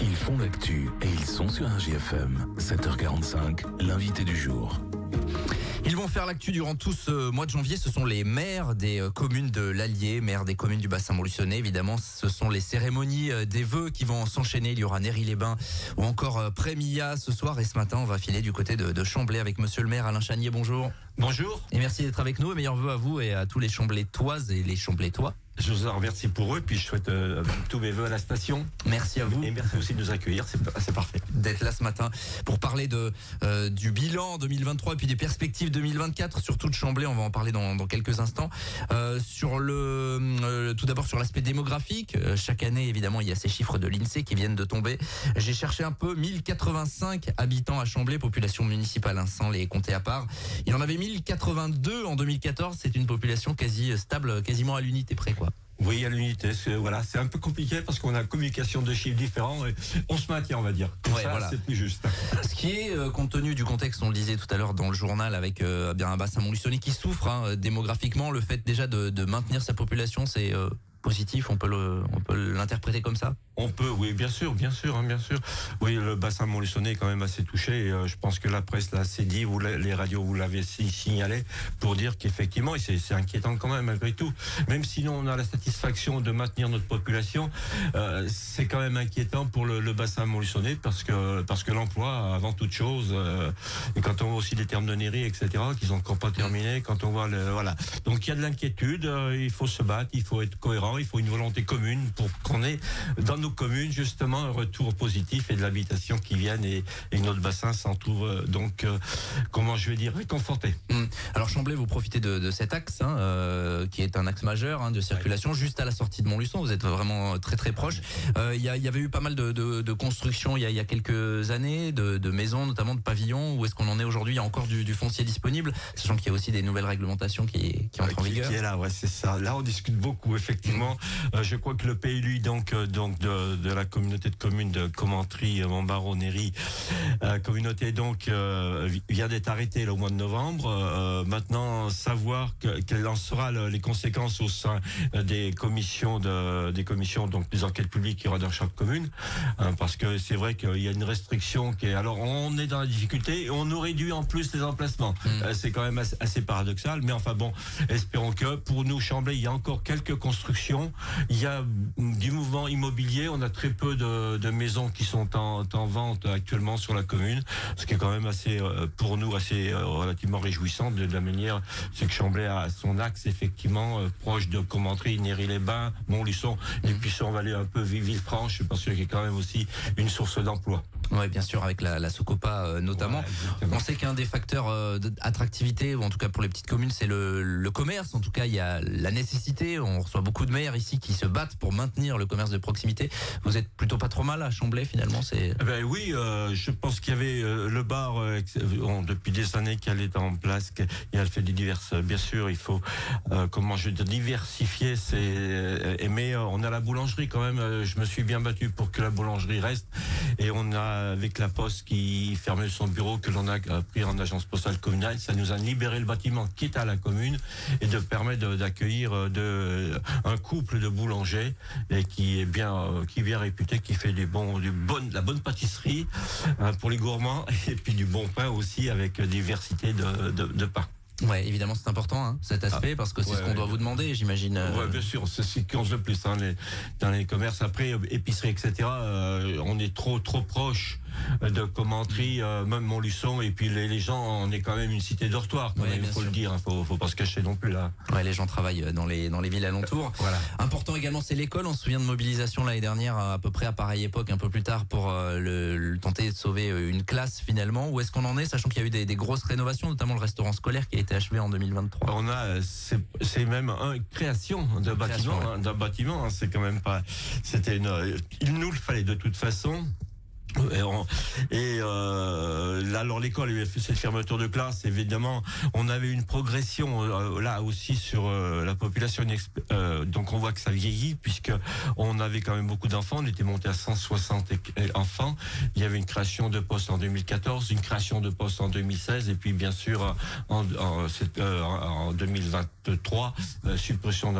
Ils font l'actu et ils sont sur RJFM. 7h45, l'invité du jour. Ils vont faire l'actu durant tout ce mois de janvier. Ce sont les maires des communes de l'Allier, maires des communes du bassin montluçonnais. Évidemment, ce sont les cérémonies des vœux qui vont s'enchaîner. Il y aura Néry-les-Bains ou encore Prémilla ce soir. Et ce matin, on va filer du côté de Chamblay avec monsieur le maire Alain Chanier. Bonjour. Bonjour. Et merci d'être avec nous. Et meilleurs vœux à vous et à tous les Chamblaytoises et les Chamblaytois. Je vous en remercie pour eux, puis je souhaite tous mes vœux à la station. Merci à vous. Et merci aussi de nous accueillir, c'est parfait. D'être là ce matin pour parler du bilan 2023 et puis des perspectives 2024, surtout de Chamblay, on va en parler dans quelques instants. Tout d'abord sur l'aspect démographique, chaque année évidemment il y a ces chiffres de l'INSEE qui viennent de tomber. J'ai cherché un peu, 1085 habitants à Chamblay, population municipale, sans les compter à part. Il en avait 1082 en 2014, c'est une population quasi stable, quasiment à l'unité près quoi. Oui, à l'unité, c'est un peu compliqué parce qu'on a une communication de chiffres différents et on se maintient, on va dire. Comme ça, voilà. C'est plus juste. Ce qui est, compte tenu du contexte, on le disait tout à l'heure dans le journal, avec bien un bassin montluçonnais qui souffre démographiquement, le fait déjà de maintenir sa population, c'est positif, on peut l'interpréter comme ça? On peut, oui, bien sûr. Oui, le bassin montluçonnais est quand même assez touché. Et, je pense que la presse l'a assez dit, les radios vous l'avez signalé, pour dire qu'effectivement, et c'est inquiétant quand même malgré tout. Même si nous on a la satisfaction de maintenir notre population, c'est quand même inquiétant pour le bassin montluçonnais parce que l'emploi avant toute chose. Et quand on voit aussi les termes de Néry, etc., qu'ils ont encore pas terminé, quand on voit voilà. Donc il y a de l'inquiétude. Il faut se battre, il faut être cohérent, il faut une volonté commune pour qu'on ait dans nos communes justement un retour positif et de l'habitation qui viennent et notre bassin s'en trouve donc comment je vais dire réconforté. Alors Chamblay, vous profitez de cet axe qui est un axe majeur de circulation juste à la sortie de Montluçon. Vous êtes vraiment très très proche. Il y avait eu pas mal de constructions il y a quelques années, de maisons notamment de pavillons. Où est-ce qu'on en est aujourd'hui? Il y a encore du foncier disponible, sachant qu'il y a aussi des nouvelles réglementations qui entrent en vigueur. Qui est là, ouais, c'est ça. Là on discute beaucoup effectivement. Je crois que le PLU donc de la communauté de communes de Commentry, Montbaro-Néry, communauté donc vient d'être arrêtée là, au mois de novembre. Maintenant, savoir quelles en sera les conséquences au sein des commissions donc des enquêtes publiques qui y aura dans chaque commune, parce que c'est vrai qu'il y a une restriction qui est. Alors on est dans la difficulté et on nous réduit en plus les emplacements. C'est quand même assez paradoxal, mais enfin bon, espérons que pour nous Chamblay, il y a encore quelques constructions, il y a du mouvement immobilier, on a très peu de maisons qui sont en vente actuellement sur la commune, ce qui est quand même assez pour nous assez relativement réjouissant de la manière, c'est que Chamblay a son axe effectivement proche de Commentry, Néry-les-Bains, Montluçon, et puis on va aller un peu Villefranche parce qu'il y a quand même aussi une source d'emploi. Oui, bien sûr, avec la Socopa notamment. Ouais, on sait qu'un des facteurs d'attractivité, ou en tout cas pour les petites communes, c'est le commerce. En tout cas, il y a la nécessité. On reçoit beaucoup de maires ici qui se battent pour maintenir le commerce de proximité. Vous êtes plutôt pas trop mal à Chamblay finalement, c'est. Ben oui, je pense qu'il y avait le bar depuis des années qu'elle est en place. Il a fait des diverses. Bien sûr, il faut diversifier. Mais on a la boulangerie quand même. Je me suis bien battu pour que la boulangerie reste. Et on a avec la Poste qui fermait son bureau que l'on a pris en agence postale communale, ça nous a libéré le bâtiment qui est à la commune et de permettre d'accueillir un couple de boulangers et qui est bien réputé, qui fait la bonne pâtisserie pour les gourmands et puis du bon pain aussi avec diversité de pain. Ouais, évidemment, c'est important cet aspect parce que c'est ce qu'on doit vous demander, j'imagine. Ouais, bien sûr, c'est ce qui compte le plus dans les commerces. Après, épicerie, etc. On est trop proche de Commentry, même Montluçon, et puis les gens, on est quand même une cité dortoir. Il faut le dire, faut pas se cacher non plus là. Ouais, les gens travaillent dans les villes alentours. Voilà. Important également, c'est l'école. On se souvient de mobilisation l'année dernière, à peu près à pareille époque, un peu plus tard, pour tenter de sauver une classe finalement. Où est-ce qu'on en est, sachant qu'il y a eu des grosses rénovations, notamment le restaurant scolaire qui a été achevé en 2023. On a, c'est même une création d'un bâtiment, c'est quand même pas, il nous le fallait de toute façon. Alors l'école avait fait cette fermeture de classe. Évidemment, on avait une progression là aussi sur la population. Donc on voit que ça vieillit puisque on avait quand même beaucoup d'enfants. On était monté à 160 enfants. Il y avait une création de postes en 2014, une création de postes en 2016 et puis bien sûr en 2023 suppression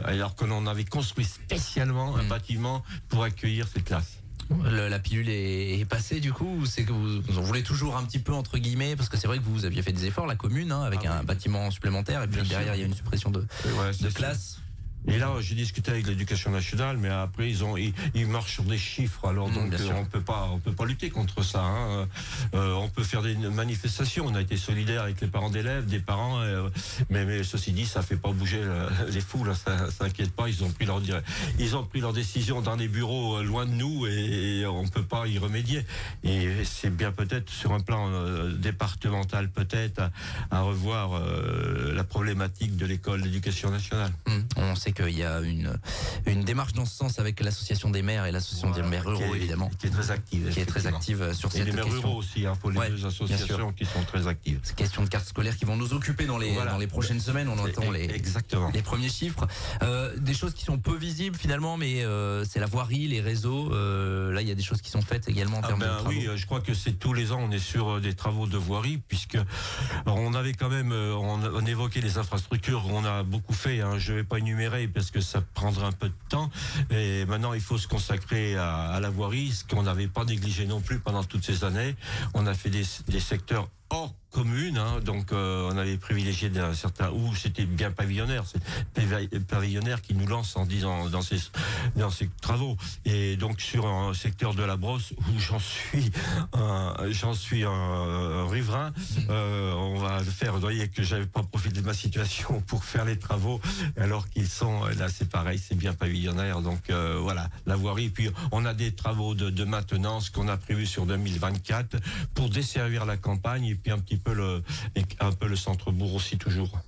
alors que l'on avait construit spécialement un bâtiment pour accueillir ces classes. La pilule est passée du coup, ou c'est que vous en voulez toujours un petit peu entre guillemets, parce que c'est vrai que vous aviez fait des efforts, la commune, avec un bâtiment supplémentaire, et puis derrière il y a une suppression de classes. Et là, j'ai discuté avec l'Éducation nationale, mais après ils marchent sur des chiffres. Alors donc on peut pas lutter contre ça. Hein. On peut faire des manifestations. On a été solidaires avec les parents d'élèves, des parents, mais ceci dit, ça fait pas bouger les foules. Ça inquiète pas. Ils ont pris leur décision dans les bureaux loin de nous et on peut pas y remédier. Et c'est bien peut-être sur un plan départemental peut-être à revoir la problématique de l'école d'éducation nationale. On sait qu'il y a une démarche dans ce sens avec l'association des maires et l'association des maires ruraux, évidemment. Qui est très active. Qui est très active sur cette question. Et les maires ruraux aussi, pour les deux associations qui sont très actives. C'est question de cartes scolaires qui vont nous occuper dans les prochaines semaines. On entend les premiers chiffres. Des choses qui sont peu visibles finalement, mais c'est la voirie, les réseaux. Là, il y a des choses qui sont faites également en termes de travaux. Oui, je crois que c'est tous les ans, on est sur des travaux de voirie, puisque on avait quand même, on évoquait les infrastructures, on a beaucoup fait. Je vais pas énumérer parce que ça prendra un peu de temps. Et maintenant, il faut se consacrer à la voirie, ce qu'on n'avait pas négligé non plus pendant toutes ces années. On a fait des secteurs hors commune, donc on avait privilégié d'un certain où c'était bien pavillonnaire, c'est pavillonnaire qui nous lance en disant dans ces travaux. Et donc sur un secteur de la Brosse où j'en suis un riverain, on va faire. Vous voyez que j'avais pas profité de ma situation pour faire les travaux, alors qu'ils sont là, c'est pareil, c'est bien pavillonnaire. Donc voilà, la voirie. Puis on a des travaux de maintenance qu'on a prévus sur 2024 pour desservir la campagne et puis un peu le centre-bourg aussi toujours.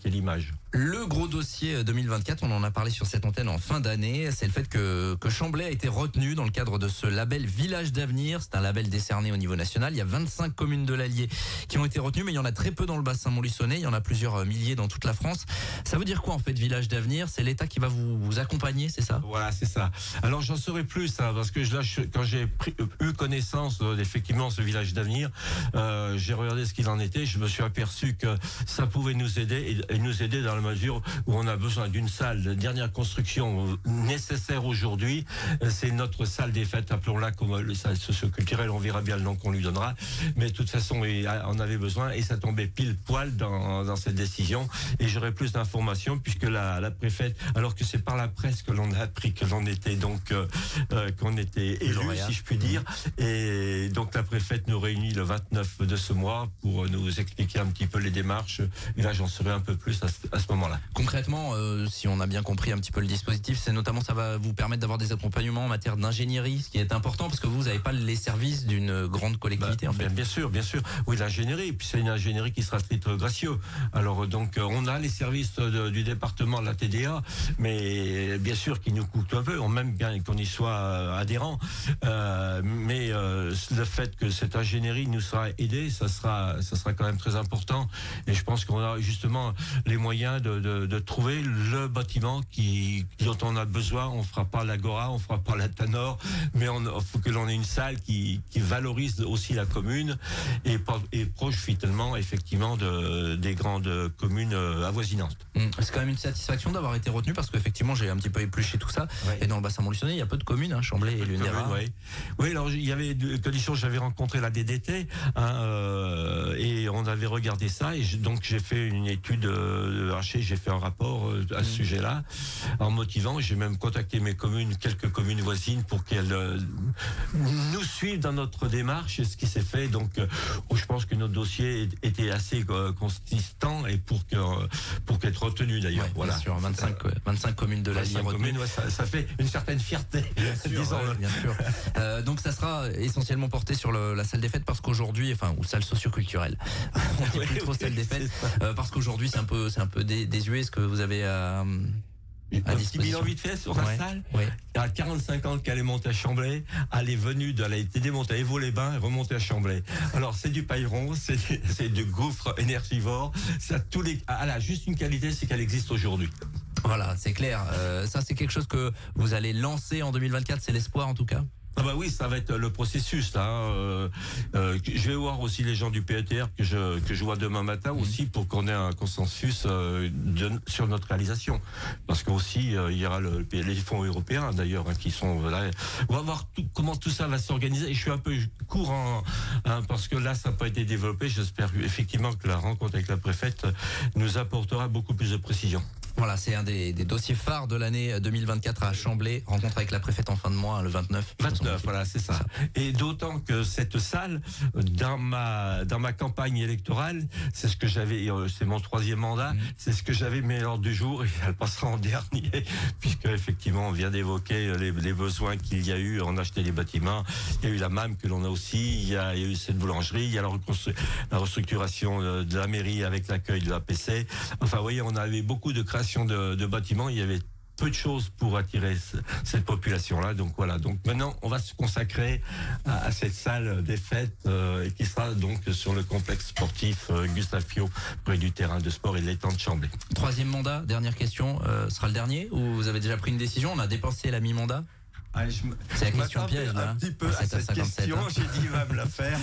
Quelle image. Le gros dossier 2024, on en a parlé sur cette antenne en fin d'année, c'est le fait que Chamblay a été retenu dans le cadre de ce label Village d'avenir. C'est un label décerné au niveau national. Il y a 25 communes de l'Allier qui ont été retenues, mais il y en a très peu dans le bassin montluçonnais. Il y en a plusieurs milliers dans toute la France. Ça veut dire quoi en fait, Village d'avenir? C'est l'État qui va vous accompagner, c'est ça? Voilà, c'est ça. Alors j'en saurai plus, parce que là, quand j'ai eu connaissance effectivement ce Village d'avenir, j'ai regardé ce qu'il en était. Je me suis aperçu que ça pouvait nous aider et nous aider dans la mesure où on a besoin d'une salle de dernière construction nécessaire aujourd'hui. C'est notre salle des fêtes, appelons-la comme la salle socio-culturelle, on verra bien le nom qu'on lui donnera, mais de toute façon on avait besoin et ça tombait pile poil dans cette décision. Et j'aurai plus d'informations puisque la préfète, alors que c'est par la presse que l'on a appris que l'on était donc qu'on était élu, si je puis dire, et donc la préfète nous réunit le 29 de ce mois pour nous expliquer un petit peu les démarches, et là j'en saurai un peu plus à ce moment-là. Concrètement, si on a bien compris un petit peu le dispositif, c'est notamment, ça va vous permettre d'avoir des accompagnements en matière d'ingénierie, ce qui est important parce que vous n'avez pas les services d'une grande collectivité en fait. Bien sûr. Oui, l'ingénierie, puis c'est une ingénierie qui sera à titre gracieux. Alors donc on a les services du département de la TDA, mais bien sûr qui nous coûtent un peu, on même bien qu'on y soit adhérent. Mais le fait que cette ingénierie nous sera aidée, ça sera quand même très important. Et je pense qu'on a justement les moyens de trouver le bâtiment dont on a besoin. On fera pas l'Agora, on fera pas la Tanor, mais il faut que l'on ait une salle qui valorise aussi la commune et proche finalement effectivement des grandes communes avoisinantes. C'est quand même une satisfaction d'avoir été retenu parce qu'effectivement j'ai un petit peu épluché tout ça. Ouais. Et dans le bassin montluçonnais il y a peu de communes, Chamblay et Lunera. Oui, alors il y avait deux conditions. J'avais rencontré la DDT et on avait regardé ça et donc j'ai fait une étude j'ai fait un rapport à ce sujet-là en motivant. J'ai même contacté quelques communes voisines pour qu'elles nous suivent dans notre démarche, ce qui s'est fait. Donc je pense que notre dossier était assez consistant et pour qu'être retenu d'ailleurs. Ouais, voilà. Bien sûr, 25 communes de l'Allier retenues. Ça fait une certaine fierté. Bien sûr. Donc ça sera essentiellement porté sur la salle des fêtes parce qu'aujourd'hui, ou salle socio-culturelle. On dit plus trop salle des fêtes parce qu'aujourd'hui c'est un peu désuet. Est-ce que vous avez Un petit bilan vite fait sur la salle. Ouais. Il y a 45 ans qu'elle est montée à Chamblay. Elle est venue, elle a été démontée à Évaux-les-Bains et remontée à Chamblay. Alors, c'est du pailleron, c'est du gouffre énergivore. Elle a juste une qualité, c'est qu'elle existe aujourd'hui. Voilà, c'est clair. Ça, c'est quelque chose que vous allez lancer en 2024, c'est l'espoir en tout cas. Ah bah oui, ça va être le processus là. Je vais voir aussi les gens du PETR que je vois demain matin aussi pour qu'on ait un consensus sur notre réalisation. Parce qu'aussi il y aura les fonds européens d'ailleurs qui sont là. On va voir comment tout ça va s'organiser. Et je suis un peu court parce que là ça n'a pas été développé. J'espère effectivement que la rencontre avec la préfète nous apportera beaucoup plus de précision. Voilà, c'est un des dossiers phares de l'année 2024 à Chamblay. Rencontre avec la préfète en fin de mois, le 29. 29, voilà, c'est ça. Et d'autant que cette salle, dans ma campagne électorale, c'est ce que j'avais, c'est mon 3e mandat, c'est ce que j'avais mis à l'ordre du jour et elle passera en dernier, puisque effectivement on vient d'évoquer les besoins qu'il y a eu en acheter des bâtiments. Il y a eu la MAM que l'on a aussi, il y a eu cette boulangerie, il y a la restructuration de la mairie avec l'accueil de l'APC. Enfin, vous voyez, on avait beaucoup de création de bâtiments, il y avait peu de choses pour attirer cette population-là. Donc voilà. Donc maintenant, on va se consacrer à cette salle des fêtes qui sera donc sur le complexe sportif Gustave Piot, près du terrain de sport et de l'étang de Chamblay. 3e mandat, dernière question, sera le dernier ou vous avez déjà pris une décision? On a dépensé la mi-mandat. C'est la question piège là. Un petit peu à cette question, j'ai dit il va me la faire.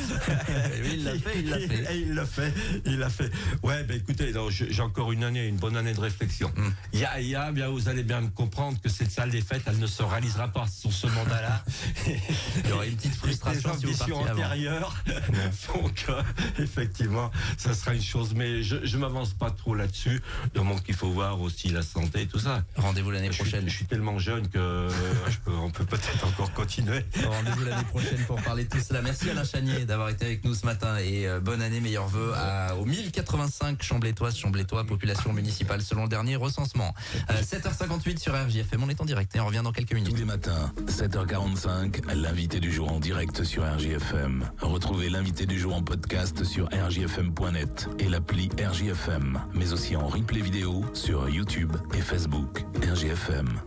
Oui, il l'a fait. Et il l'a fait. Ouais, ben écoutez, j'ai encore une bonne année de réflexion. Bien, vous allez bien me comprendre que cette salle des fêtes, elle ne se réalisera pas sur ce mandat-là. Il y aura une petite frustration si vous partiez antérieures. Donc, effectivement, ça sera une chose. Mais je m'avance pas trop là-dessus. Donc, il faut voir aussi la santé et tout ça. Rendez-vous l'année prochaine. Je suis tellement jeune que on peut peut-être encore continuer. Rendez-vous l'année prochaine pour parler de tout cela. Merci Alain Chanier d'avoir été avec nous ce matin et bonne année, meilleurs vœux aux 1085 Chamblétois, population municipale selon le dernier recensement. 7h58 sur RJFM, on est en direct et on revient dans quelques minutes. Tous les matins, 7h45, l'invité du jour en direct sur RJFM. Retrouvez l'invité du jour en podcast sur rjfm.net et l'appli RJFM, mais aussi en replay vidéo sur YouTube et Facebook. RJFM.